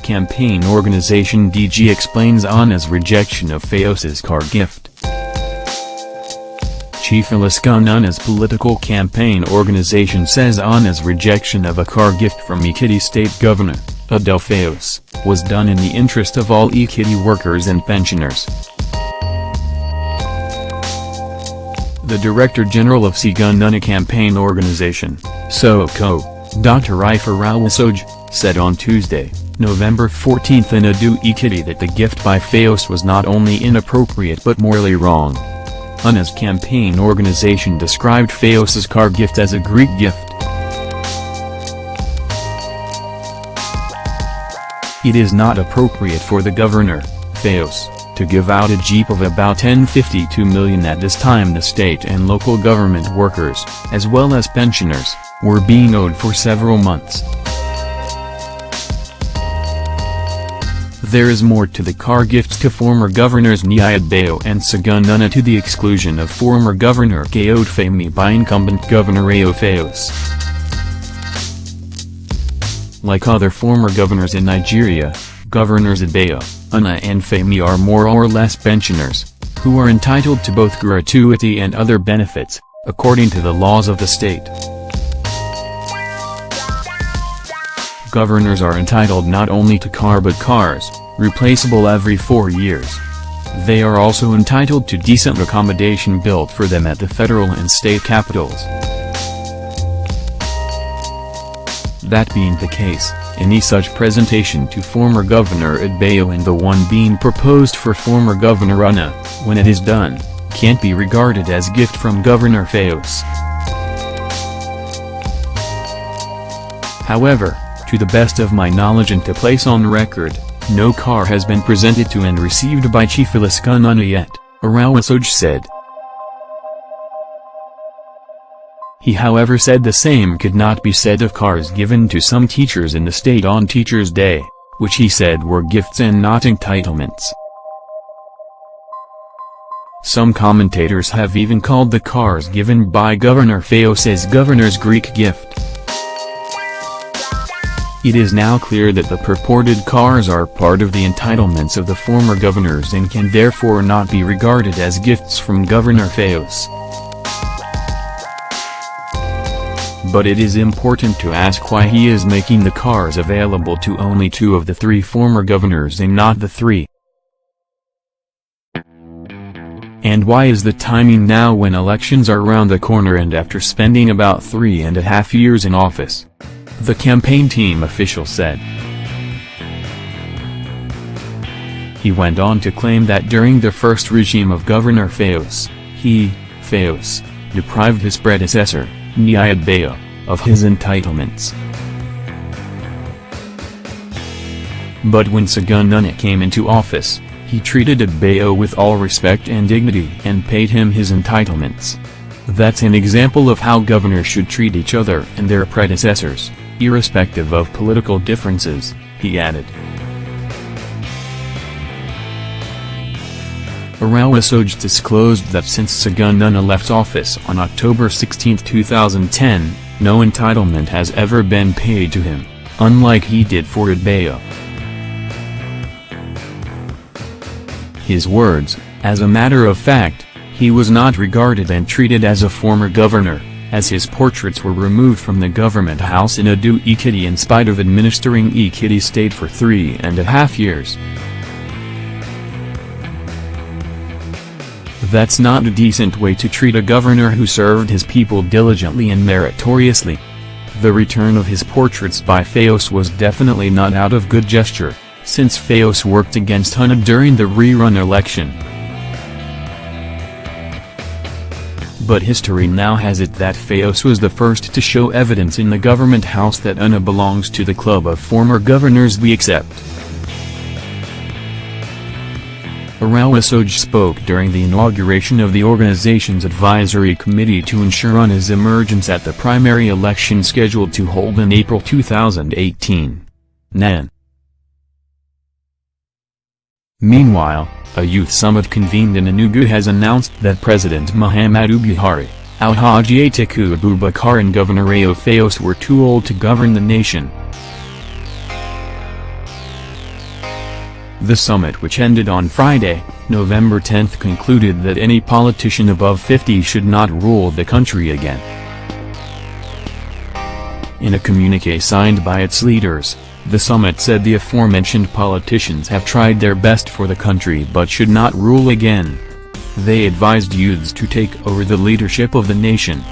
campaign organization DG explains Onis' rejection of Fayoses' car gift. Chief Olusegun Oni's political campaign organization says Onis' rejection of a car gift from Ekiti State Governor, Ayodele Fayose, was done in the interest of all Ekiti workers and pensioners. The Director General of Olusegun Oni campaign organization, SOCO, Dr. Olusegun, said on Tuesday, November 14 in Ekiti that the gift by Fayose was not only inappropriate but morally wrong. Onis' campaign organization described Fayoses' car gift as a Greek gift. It is not appropriate for the governor, Fayose, to give out a jeep of about $10.52 million at this time. The state and local government workers, as well as pensioners, were being owed for several months. There is more to the car gifts to former governors Ayodele and Olusegun Oni to the exclusion of former Governor Ayodele Fayose by incumbent Governor Fayose. Like other former governors in Nigeria, Governors Ayodele, Oni and Fayose are more or less pensioners, who are entitled to both gratuity and other benefits, according to the laws of the state. Governors are entitled not only to car but cars, replaceable every 4 years. They are also entitled to decent accommodation built for them at the federal and state capitals. That being the case, any such presentation to former Governor Ayodele and the one being proposed for former Governor Oni, when it is done, can't be regarded as gift from Governor Fayose. However, to the best of my knowledge and to place on record, no car has been presented to and received by Chief Olusegun Oni yet, Olusegun said. He however said the same could not be said of cars given to some teachers in the state on Teachers' Day, which he said were gifts and not entitlements. Some commentators have even called the cars given by Governor Fayose's governor's Greek gift. It is now clear that the purported cars are part of the entitlements of the former governors and can therefore not be regarded as gifts from Governor Fayose. But it is important to ask why he is making the cars available to only 2 of the 3 former governors and not the 3. And why is the timing now when elections are around the corner and after spending about 3.5 years in office? The campaign team official said. He went on to claim that during the first regime of Governor Fayose, Fayose, deprived his predecessor, Ayodele, of his entitlements. But when Olusegun Oni came into office, he treated Ayodele with all respect and dignity and paid him his entitlements. That's an example of how governors should treat each other and their predecessors, irrespective of political differences, he added. Olusegun disclosed that since Olusegun Oni left office on October 16, 2010, no entitlement has ever been paid to him, unlike he did for Ayodele. His words, as a matter of fact, he was not regarded and treated as a former governor, as his portraits were removed from the government house in Ekiti in spite of administering Ekiti State for 3.5 years. That's not a decent way to treat a governor who served his people diligently and meritoriously. The return of his portraits by Fayose was definitely not out of good gesture, since Fayose worked against Oni during the rerun election. But history now has it that Fayose was the first to show evidence in the government house that Oni belongs to the club of former governors we accept. Olusegun spoke during the inauguration of the organization's advisory committee to ensure Oni's emergence at the primary election scheduled to hold in April 2018. Meanwhile, a youth summit convened in Enugu has announced that President Muhammadu Buhari, Alhaji Atiku Abubakar and Governor Fayose were too old to govern the nation. The summit, which ended on Friday, November 10, concluded that any politician above 50 should not rule the country again. In a communiqué signed by its leaders, the summit said the aforementioned politicians have tried their best for the country but should not rule again. They advised youths to take over the leadership of the nation.